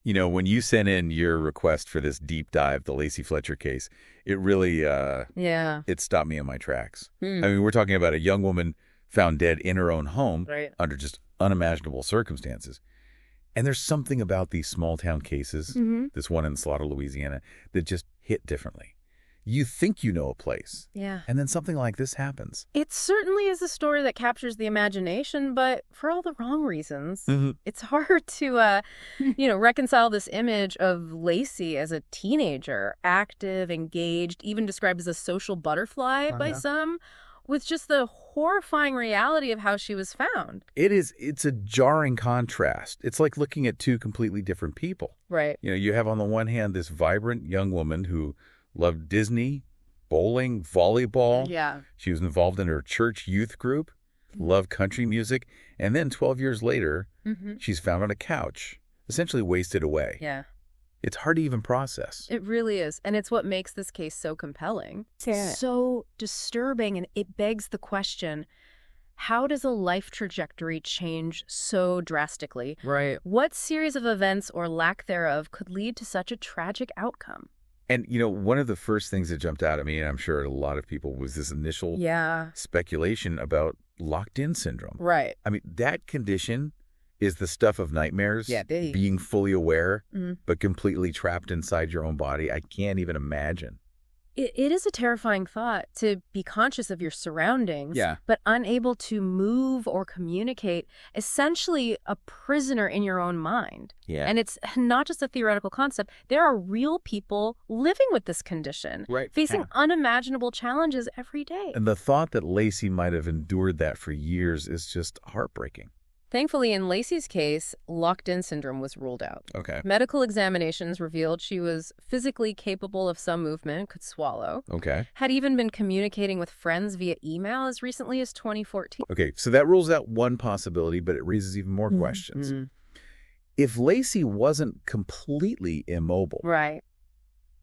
You know, when you sent in your request for this deep dive, the Lacy Fletcher case, it really, Yeah. it stopped me in my tracks. Hmm. I mean, we're talking about a young woman found dead in her own home Right. under just unimaginable circumstances. And there's something about these small town cases, this one in Slaughter, Louisiana, that just hit differently. You think you know a place, Yeah. and then something like this happens. It certainly is a story that captures the imagination, but for all the wrong reasons. It's hard to, reconcile this image of Lacy as a teenager, active, engaged, even described as a social butterfly by some, with just the horrifying reality of how she was found. It's a jarring contrast. It's like looking at two completely different people. Right. You know, you have on the one hand this vibrant young woman who loved Disney, bowling, volleyball. Yeah. She was involved in her church youth group, loved country music, and then 12 years later, she's found on a couch, essentially wasted away. Yeah. It's hard to even process. It really is. And it's what makes this case so compelling. Sarah. So disturbing. And it begs the question, how does a life trajectory change so drastically? Right. What series of events or lack thereof could lead to such a tragic outcome? And, you know, one of the first things that jumped out at me, and I'm sure a lot of people, was this initial speculation about locked-in syndrome. Right. I mean, that condition is the stuff of nightmares, being fully aware, but completely trapped inside your own body. I can't even imagine. It is a terrifying thought to be conscious of your surroundings, but unable to move or communicate, essentially a prisoner in your own mind. Yeah. And it's not just a theoretical concept. There are real people living with this condition, facing unimaginable challenges every day. And the thought that Lacy might have endured that for years is just heartbreaking. Thankfully, in Lacy's case, locked-in syndrome was ruled out. Okay. Medical examinations revealed she was physically capable of some movement, could swallow. Okay. Had even been communicating with friends via email as recently as 2014. Okay, so that rules out one possibility, but it raises even more questions. If Lacy wasn't completely immobile,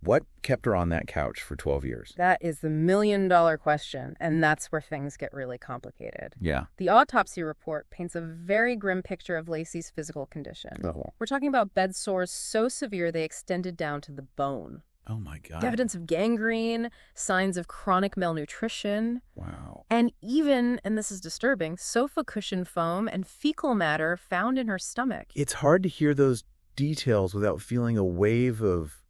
what kept her on that couch for 12 years? That is the million-dollar question, and that's where things get really complicated. Yeah. The autopsy report paints a very grim picture of Lacy's physical condition. We're talking about bed sores so severe they extended down to the bone. Oh, my God. Evidence of gangrene, signs of chronic malnutrition. Wow. And even, and this is disturbing, sofa cushion foam and fecal matter found in her stomach. It's hard to hear those details without feeling a wave of,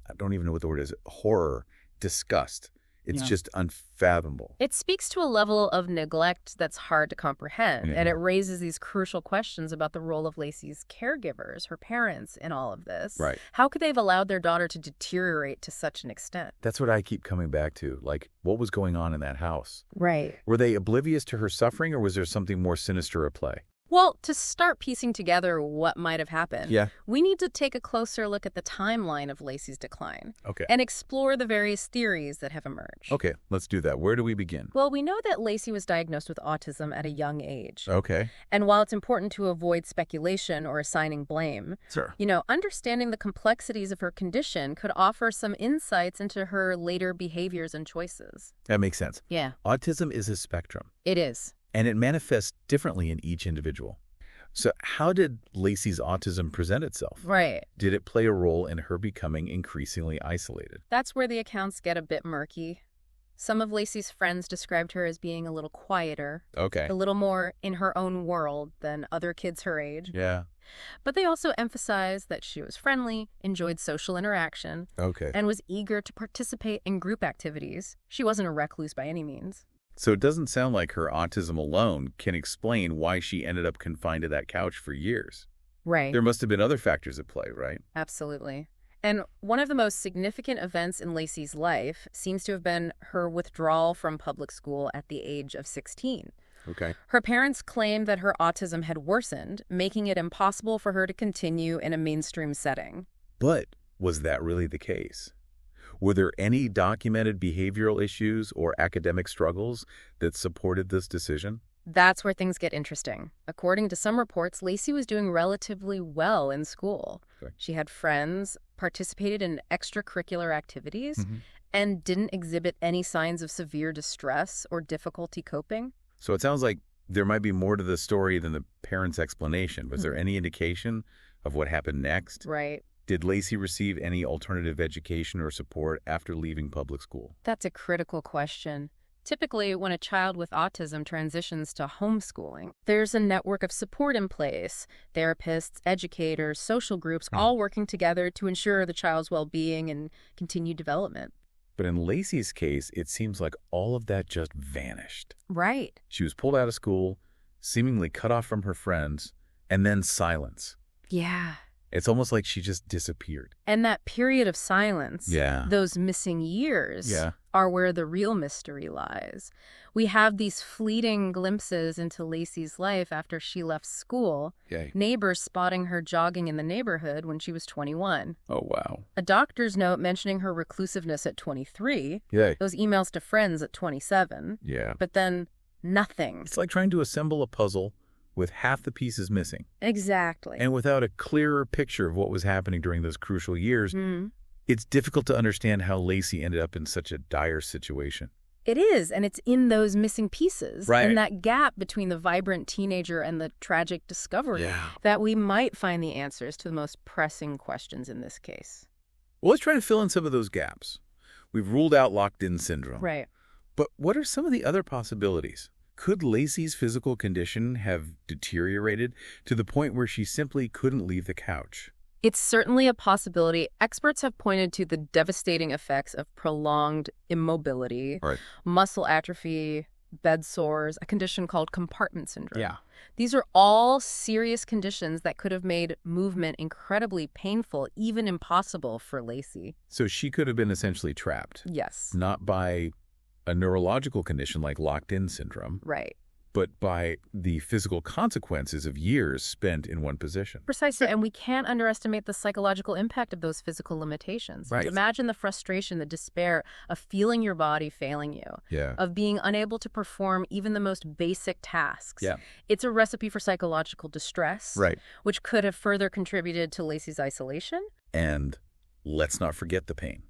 I don't even know what the word is, horror, disgust. It's just unfathomable. It speaks to a level of neglect that's hard to comprehend, and it raises these crucial questions about the role of Lacy's caregivers, her parents, in all of this. Right. How could they have allowed their daughter to deteriorate to such an extent? That's what I keep coming back to. Like, what was going on in that house? Right. Were they oblivious to her suffering, or was there something more sinister at play? Well, to start piecing together what might have happened, we need to take a closer look at the timeline of Lacy's decline and explore the various theories that have emerged. Okay, let's do that. Where do we begin? Well, we know that Lacy was diagnosed with autism at a young age. Okay. And while it's important to avoid speculation or assigning blame, understanding the complexities of her condition could offer some insights into her later behaviors and choices. That makes sense. Yeah. Autism is a spectrum. It is. And it manifests differently in each individual. So how did Lacy's autism present itself? Right. Did it play a role in her becoming increasingly isolated? That's where the accounts get a bit murky. Some of Lacy's friends described her as being a little quieter, a little more in her own world than other kids her age. Yeah. But they also emphasized that she was friendly, enjoyed social interaction, and was eager to participate in group activities. She wasn't a recluse by any means. So it doesn't sound like her autism alone can explain why she ended up confined to that couch for years. Right. There must have been other factors at play, right? Absolutely. And one of the most significant events in Lacy's life seems to have been her withdrawal from public school at the age of 16. Okay. Her parents claimed that her autism had worsened, making it impossible for her to continue in a mainstream setting. But was that really the case? Were there any documented behavioral issues or academic struggles that supported this decision? That's where things get interesting. According to some reports, Lacy was doing relatively well in school. She had friends, participated in extracurricular activities, and didn't exhibit any signs of severe distress or difficulty coping. So it sounds like there might be more to the story than the parents' explanation. Was there any indication of what happened next. Right. Did Lacy receive any alternative education or support after leaving public school? That's a critical question. Typically, when a child with autism transitions to homeschooling, there's a network of support in place. Therapists, educators, social groups, all working together to ensure the child's well-being and continued development. But in Lacy's case, it seems like all of that just vanished. Right. She was pulled out of school, seemingly cut off from her friends, and then silence. Yeah. It's almost like she just disappeared. And that period of silence, Yeah. those missing years, are where the real mystery lies. We have these fleeting glimpses into Lacy's life after she left school, neighbors spotting her jogging in the neighborhood when she was 21. Oh, wow. A doctor's note mentioning her reclusiveness at 23, those emails to friends at 27, but then nothing. It's like trying to assemble a puzzle with half the pieces missing. Exactly. And without a clearer picture of what was happening during those crucial years, it's difficult to understand how Lacy ended up in such a dire situation. It is, and it's in those missing pieces, and that gap between the vibrant teenager and the tragic discovery, that we might find the answers to the most pressing questions in this case. Well, let's try to fill in some of those gaps. We've ruled out locked-in syndrome. Right. But what are some of the other possibilities? Could Lacy's physical condition have deteriorated to the point where she simply couldn't leave the couch? It's certainly a possibility. Experts have pointed to the devastating effects of prolonged immobility, muscle atrophy, bed sores, a condition called compartment syndrome. These are all serious conditions that could have made movement incredibly painful, even impossible for Lacy. So she could have been essentially trapped. Yes. Not by a neurological condition like locked-in syndrome. Right. But by the physical consequences of years spent in one position. Precisely, and we can't underestimate the psychological impact of those physical limitations. Right. Imagine the frustration, the despair of feeling your body failing you, of being unable to perform even the most basic tasks. It's a recipe for psychological distress, which could have further contributed to Lacy's isolation. And let's not forget the pain.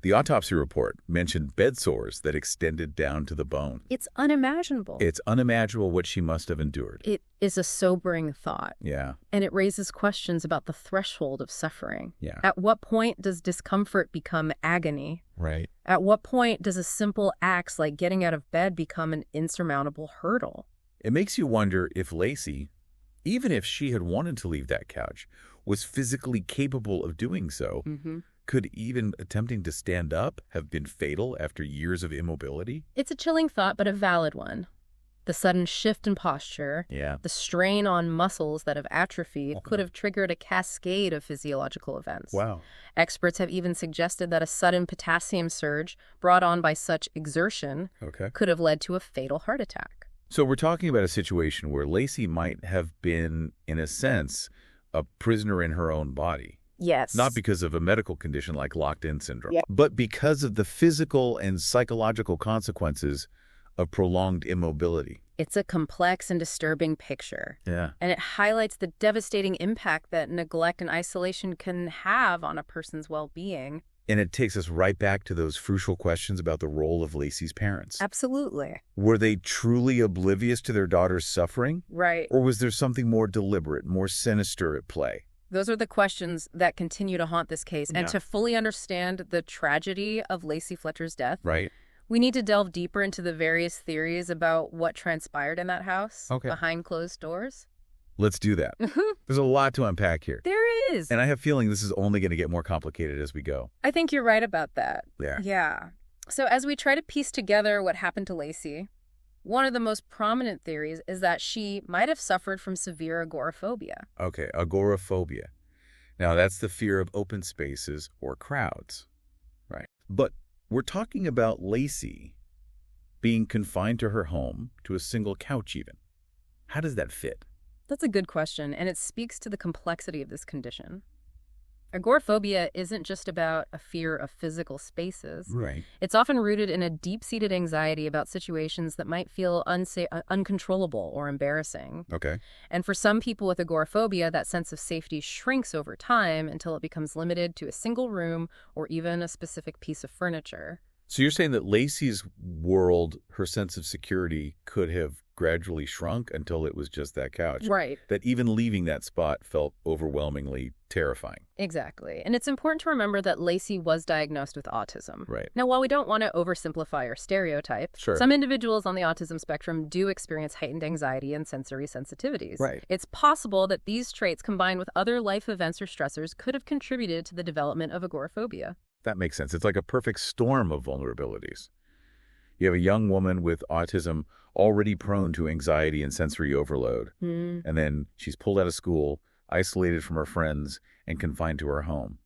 The autopsy report mentioned bed sores that extended down to the bone. It's unimaginable. It's unimaginable what she must have endured. It is a sobering thought. Yeah. And it raises questions about the threshold of suffering. Yeah. At what point does discomfort become agony? Right. At what point does a simple act like getting out of bed become an insurmountable hurdle? It makes you wonder if Lacy, even if she had wanted to leave that couch, was physically capable of doing so. Could even attempting to stand up have been fatal after years of immobility? It's a chilling thought, but a valid one. The sudden shift in posture, the strain on muscles that have atrophied could have triggered a cascade of physiological events. Wow. Experts have even suggested that a sudden potassium surge brought on by such exertion could have led to a fatal heart attack. So we're talking about a situation where Lacy might have been, in a sense, a prisoner in her own body. Yes. Not because of a medical condition like locked-in syndrome, but because of the physical and psychological consequences of prolonged immobility. It's a complex and disturbing picture. Yeah. And it highlights the devastating impact that neglect and isolation can have on a person's well-being. And it takes us right back to those crucial questions about the role of Lacy's parents. Absolutely. Were they truly oblivious to their daughter's suffering? Right. Or was there something more deliberate, more sinister at play? Those are the questions that continue to haunt this case. And to fully understand the tragedy of Lacy Fletcher's death, we need to delve deeper into the various theories about what transpired in that house behind closed doors. Let's do that. There's a lot to unpack here. There is. And I have a feeling this is only going to get more complicated as we go. I think you're right about that. Yeah. So as we try to piece together what happened to Lacy, one of the most prominent theories is that she might have suffered from severe agoraphobia. Okay, agoraphobia. Now, that's the fear of open spaces or crowds, right? But we're talking about Lacy being confined to her home, to a single couch even. How does that fit? That's a good question, and it speaks to the complexity of this condition. Agoraphobia isn't just about a fear of physical spaces. Right. It's often rooted in a deep-seated anxiety about situations that might feel uncontrollable or embarrassing. Okay. And for some people with agoraphobia, that sense of safety shrinks over time until it becomes limited to a single room or even a specific piece of furniture. So you're saying that Lacy's world, her sense of security, could have gradually shrunk until it was just that couch. Right. That even leaving that spot felt overwhelmingly terrifying. Exactly. And it's important to remember that Lacy was diagnosed with autism. Right. Now, while we don't want to oversimplify or stereotype, Sure. some individuals on the autism spectrum do experience heightened anxiety and sensory sensitivities. Right. It's possible that these traits, combined with other life events or stressors, could have contributed to the development of agoraphobia. That makes sense. It's like a perfect storm of vulnerabilities. You have a young woman with autism already prone to anxiety and sensory overload. And then she's pulled out of school, isolated from her friends, and confined to her home.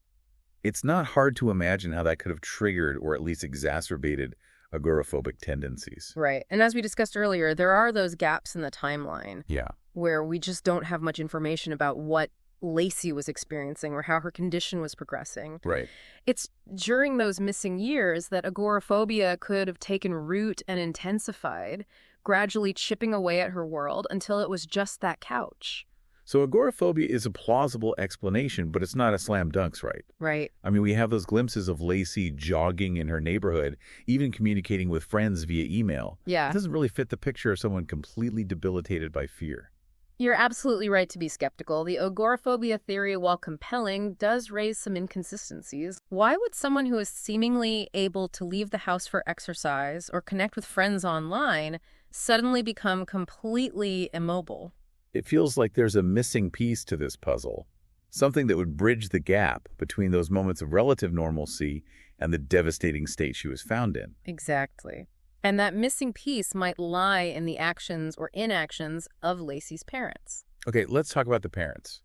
It's not hard to imagine how that could have triggered or at least exacerbated agoraphobic tendencies. Right. And as we discussed earlier, there are those gaps in the timeline Yeah. where we just don't have much information about what Lacy was experiencing or how her condition was progressing. Right. It's during those missing years that agoraphobia could have taken root and intensified, gradually chipping away at her world until it was just that couch. So agoraphobia is a plausible explanation, but it's not a slam dunk, right? Right. I mean, we have those glimpses of Lacy jogging in her neighborhood, even communicating with friends via email. Yeah. It doesn't really fit the picture of someone completely debilitated by fear. You're absolutely right to be skeptical. The agoraphobia theory, while compelling, does raise some inconsistencies. Why would someone who is seemingly able to leave the house for exercise or connect with friends online suddenly become completely immobile? It feels like there's a missing piece to this puzzle, something that would bridge the gap between those moments of relative normalcy and the devastating state she was found in. Exactly. And that missing piece might lie in the actions or inactions of Lacy's parents. Okay, let's talk about the parents.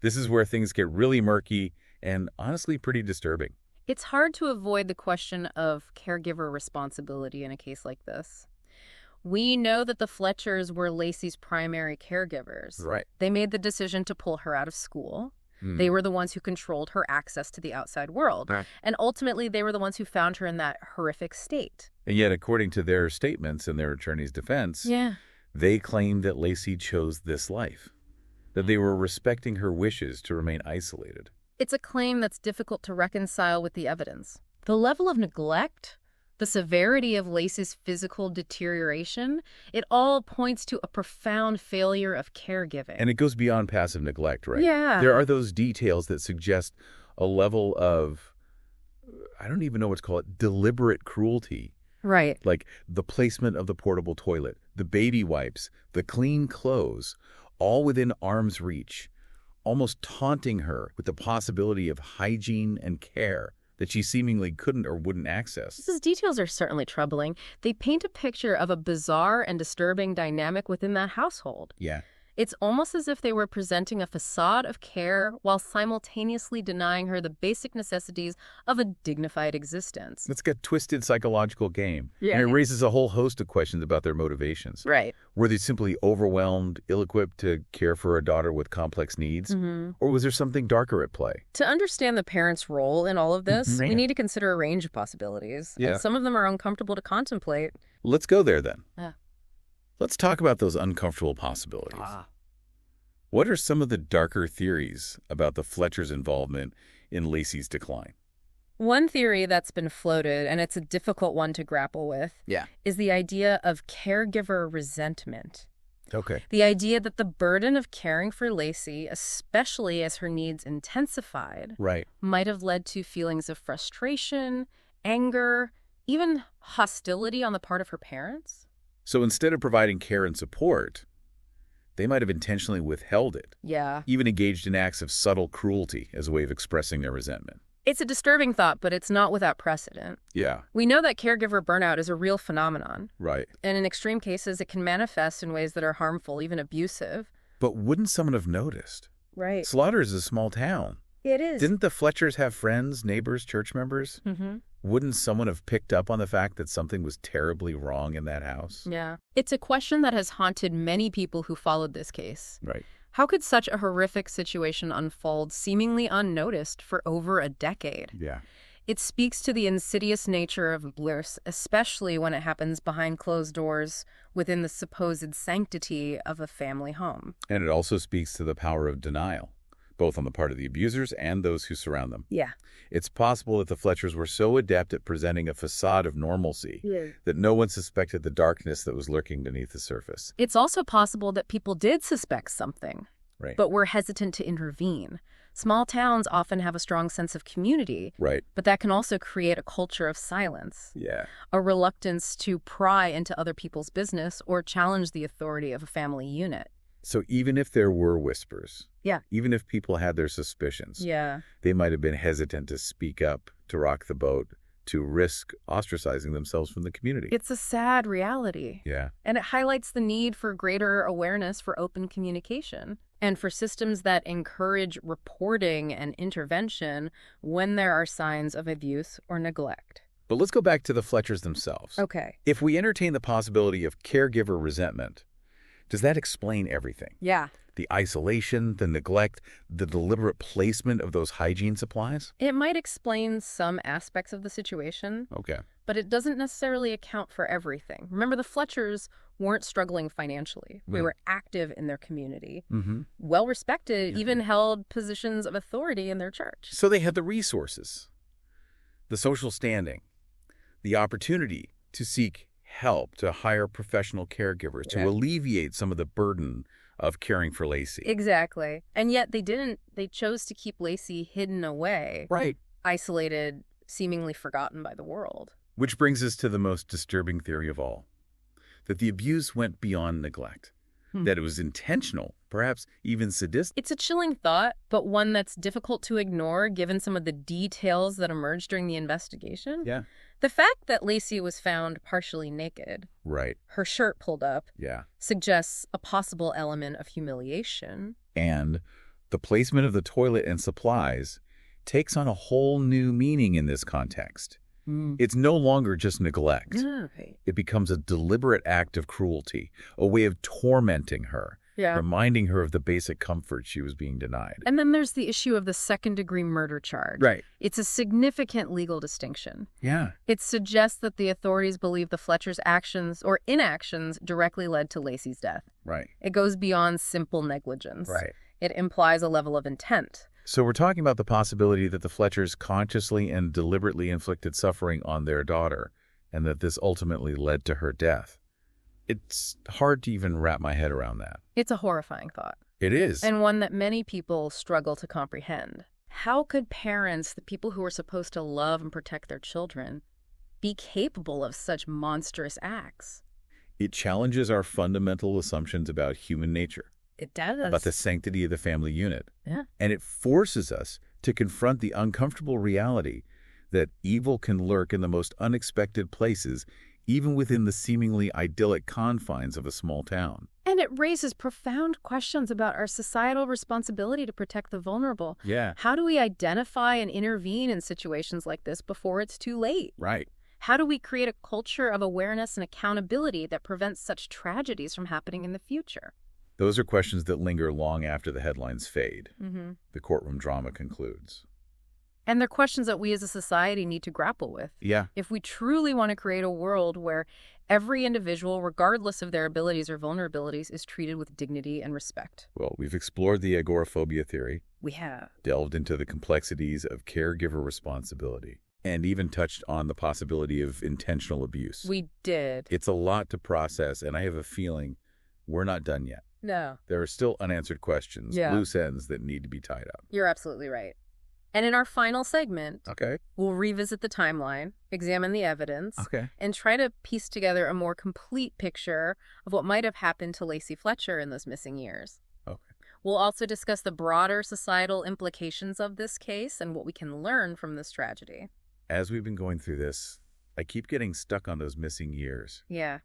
This is where things get really murky and honestly pretty disturbing. It's hard to avoid the question of caregiver responsibility in a case like this. We know that the Fletchers were Lacy's primary caregivers. Right. They made the decision to pull her out of school. They were the ones who controlled her access to the outside world. Right. And ultimately, they were the ones who found her in that horrific state. And yet, according to their statements and their attorney's defense, Yeah. they claimed that Lacy chose this life, that they were respecting her wishes to remain isolated. It's a claim that's difficult to reconcile with the evidence. The level of neglect, the severity of Lacy's physical deterioration, it all points to a profound failure of caregiving. And it goes beyond passive neglect, right? Yeah. There are those details that suggest a level of, I don't even know what to call it, deliberate cruelty. Right. Like the placement of the portable toilet, the baby wipes, the clean clothes, all within arm's reach, almost taunting her with the possibility of hygiene and care that she seemingly couldn't or wouldn't access. These details are certainly troubling. They paint a picture of a bizarre and disturbing dynamic within that household. Yeah. It's almost as if they were presenting a facade of care while simultaneously denying her the basic necessities of a dignified existence. It's a twisted psychological game. Yeah. And it raises a whole host of questions about their motivations. Right. Were they simply overwhelmed, ill-equipped to care for a daughter with complex needs? Or was there something darker at play? To understand the parents' role in all of this, Yeah. we need to consider a range of possibilities. Yeah. And some of them are uncomfortable to contemplate. Let's go there then. Yeah. Let's talk about those uncomfortable possibilities. What are some of the darker theories about the Fletchers' involvement in Lacy's decline? One theory that's been floated, and it's a difficult one to grapple with, is the idea of caregiver resentment. Okay. The idea that the burden of caring for Lacy, especially as her needs intensified, Right. might have led to feelings of frustration, anger, even hostility on the part of her parents. So instead of providing care and support, they might have intentionally withheld it, Yeah. even engaged in acts of subtle cruelty as a way of expressing their resentment. It's a disturbing thought, but it's not without precedent. Yeah. We know that caregiver burnout is a real phenomenon, Right. and in extreme cases, it can manifest in ways that are harmful, even abusive. But wouldn't someone have noticed? Right. Slaughter is a small town. It is. Didn't the Fletchers have friends, neighbors, church members? Mm-hmm. Wouldn't someone have picked up on the fact that something was terribly wrong in that house? Yeah. It's a question that has haunted many people who followed this case. Right. How could such a horrific situation unfold seemingly unnoticed for over a decade? Yeah. It speaks to the insidious nature of bliss, especially when it happens behind closed doors within the supposed sanctity of a family home. And it also speaks to the power of denial, both on the part of the abusers and those who surround them. Yeah. It's possible that the Fletchers were so adept at presenting a facade of normalcy that no one suspected the darkness that was lurking beneath the surface. It's also possible that people did suspect something, Right. but were hesitant to intervene. Small towns often have a strong sense of community, Right. but that can also create a culture of silence, Yeah. a reluctance to pry into other people's business or challenge the authority of a family unit. So even if there were whispers, Yeah. even if people had their suspicions, Yeah. they might have been hesitant to speak up, to rock the boat, to risk ostracizing themselves from the community. It's a sad reality. Yeah. And it highlights the need for greater awareness for open communication and for systems that encourage reporting and intervention when there are signs of abuse or neglect. But let's go back to the Fletchers themselves. Okay. If we entertain the possibility of caregiver resentment, does that explain everything? Yeah. The isolation, the neglect, the deliberate placement of those hygiene supplies? It might explain some aspects of the situation, Okay. but it doesn't necessarily account for everything. Remember, the Fletchers weren't struggling financially. They were active in their community, well-respected, even held positions of authority in their church. So they had the resources, the social standing, the opportunity to seek help, to hire professional caregivers, to alleviate some of the burden of caring for Lacy. Exactly. And yet they didn't. They chose to keep Lacy hidden away, Right. isolated, seemingly forgotten by the world. Which brings us to the most disturbing theory of all, that the abuse went beyond neglect, that it was intentional, perhaps even sadistic. It's a chilling thought, but one that's difficult to ignore given some of the details that emerged during the investigation. Yeah. The fact that Lacy was found partially naked, Right. her shirt pulled up, Yeah. suggests a possible element of humiliation. And the placement of the toilet and supplies takes on a whole new meaning in this context. It's no longer just neglect. Right. It becomes a deliberate act of cruelty, a way of tormenting her, Yeah. reminding her of the basic comfort she was being denied. And then there's the issue of the second-degree murder charge. Right. It's a significant legal distinction. Yeah. It suggests that the authorities believe the Fletchers' actions or inactions directly led to Lacy's death. Right. It goes beyond simple negligence. Right. It implies a level of intent. So we're talking about the possibility that the Fletchers consciously and deliberately inflicted suffering on their daughter, and that this ultimately led to her death. It's hard to even wrap my head around that. It's a horrifying thought, It is. and one that many people struggle to comprehend. How could parents, the people who are supposed to love and protect their children, be capable of such monstrous acts? It challenges our fundamental assumptions about human nature, It does. about the sanctity of the family unit. Yeah. And it forces us to confront the uncomfortable reality that evil can lurk in the most unexpected places, even within the seemingly idyllic confines of a small town. And it raises profound questions about our societal responsibility to protect the vulnerable. Yeah. How do we identify and intervene in situations like this before it's too late? Right. How do we create a culture of awareness and accountability that prevents such tragedies from happening in the future? Those are questions that linger long after the headlines fade. Mm-hmm. The courtroom drama concludes. And they're questions that we as a society need to grapple with. Yeah. If we truly want to create a world where every individual, regardless of their abilities or vulnerabilities, is treated with dignity and respect. Well, we've explored the agoraphobia theory, We have. delved into the complexities of caregiver responsibility, and even touched on the possibility of intentional abuse. We did. It's a lot to process, and I have a feeling we're not done yet. No. There are still unanswered questions, Yeah. loose ends that need to be tied up. You're absolutely right. And in our final segment, Okay. we'll revisit the timeline, examine the evidence, Okay. and try to piece together a more complete picture of what might have happened to Lacy Fletcher in those missing years. Okay. We'll also discuss the broader societal implications of this case and what we can learn from this tragedy. As we've been going through this, I keep getting stuck on those missing years. Yeah.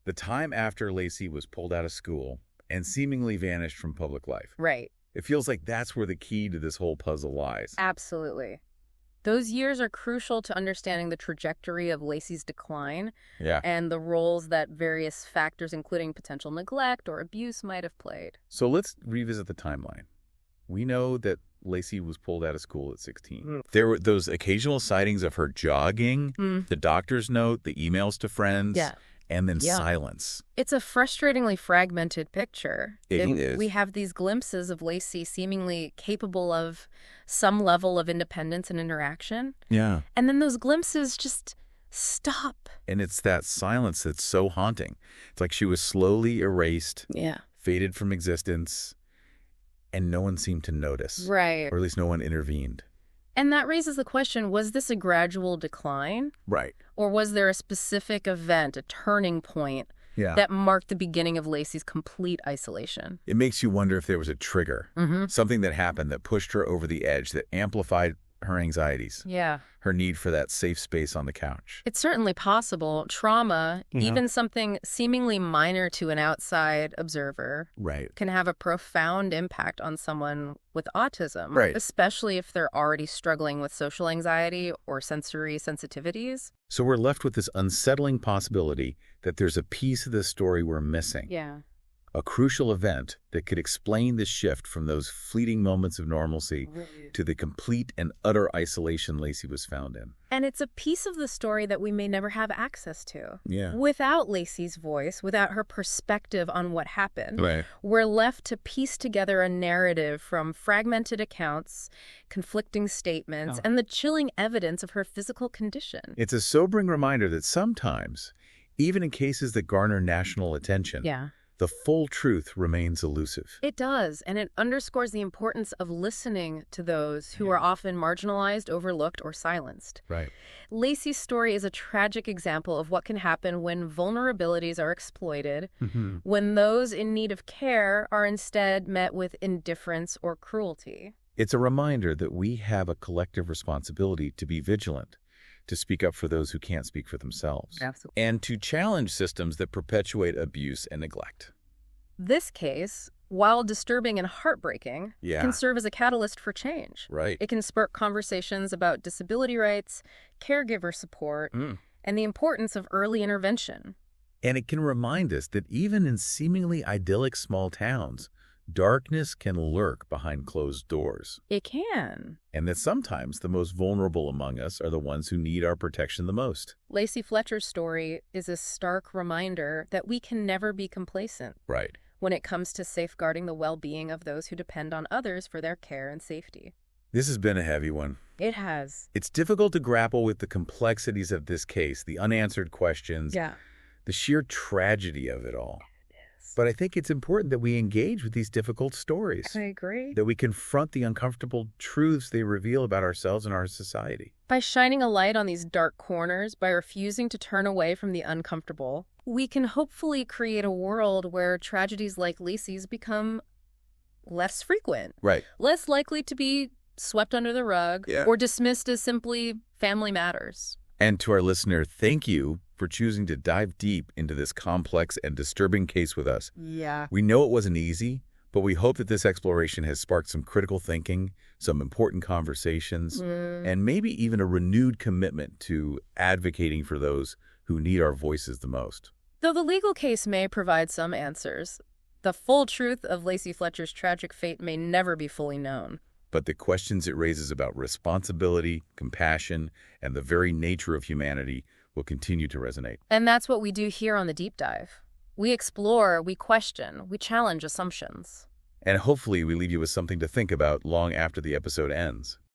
The time after Lacy was pulled out of school and seemingly vanished from public life. Right. It feels like that's where the key to this whole puzzle lies. Absolutely. Those years are crucial to understanding the trajectory of Lacy's decline Yeah. and the roles that various factors, including potential neglect or abuse, might have played. So let's revisit the timeline. We know that Lacy was pulled out of school at 16. There were those occasional sightings of her jogging, the doctor's note, the emails to friends. Yeah. and then Yeah. silence. It's a frustratingly fragmented picture. It is. We have these glimpses of Lacy seemingly capable of some level of independence and interaction. Yeah. And then those glimpses just stop. And it's that silence that's so haunting. It's like she was slowly erased, Yeah. faded from existence, and no one seemed to notice. Right. Or at least no one intervened. And that raises the question, was this a gradual decline? Right. Or was there a specific event, a turning point, Yeah. that marked the beginning of Lacy's complete isolation? It makes you wonder if there was a trigger, something that happened that pushed her over the edge, that amplified her anxieties, Yeah. her need for that safe space on the couch. It's certainly possible. Trauma, even something seemingly minor to an outside observer, Right. can have a profound impact on someone with autism, Right. especially if they're already struggling with social anxiety or sensory sensitivities. So we're left with this unsettling possibility that there's a piece of the story we're missing. Yeah. A crucial event that could explain the shift from those fleeting moments of normalcy to the complete and utter isolation Lacy was found in. And it's a piece of the story that we may never have access to. Yeah. Without Lacy's voice, without her perspective on what happened, Right. we're left to piece together a narrative from fragmented accounts, conflicting statements, and the chilling evidence of her physical condition. It's a sobering reminder that sometimes, even in cases that garner national attention, Yeah. the full truth remains elusive. It does, and it underscores the importance of listening to those who are often marginalized, overlooked, or silenced. Right. Lacy's story is a tragic example of what can happen when vulnerabilities are exploited, when those in need of care are instead met with indifference or cruelty. It's a reminder that we have a collective responsibility to be vigilant, to speak up for those who can't speak for themselves, Absolutely. and to challenge systems that perpetuate abuse and neglect. This case, while disturbing and heartbreaking, Yeah. can serve as a catalyst for change. Right. It can spark conversations about disability rights, caregiver support, and the importance of early intervention. And it can remind us that even in seemingly idyllic small towns, darkness can lurk behind closed doors, It can. and that sometimes the most vulnerable among us are the ones who need our protection the most. Lacy Fletcher's story is a stark reminder that we can never be complacent Right. when it comes to safeguarding the well-being of those who depend on others for their care and safety. This has been a heavy one. It has. It's difficult to grapple with the complexities of this case, the unanswered questions, the sheer tragedy of it all. But I think it's important that we engage with these difficult stories, I agree. that we confront the uncomfortable truths they reveal about ourselves and our society. By shining a light on these dark corners, by refusing to turn away from the uncomfortable, we can hopefully create a world where tragedies like Lacy's become less frequent, Right. less likely to be swept under the rug or dismissed as simply family matters. And to our listener, thank you for choosing to dive deep into this complex and disturbing case with us. Yeah. We know it wasn't easy, but we hope that this exploration has sparked some critical thinking, some important conversations, and maybe even a renewed commitment to advocating for those who need our voices the most. Though the legal case may provide some answers, the full truth of Lacy Fletcher's tragic fate may never be fully known. But the questions it raises about responsibility, compassion, and the very nature of humanity will continue to resonate. And that's what we do here on The Deep Dive. We explore, we question, we challenge assumptions. And hopefully we leave you with something to think about long after the episode ends.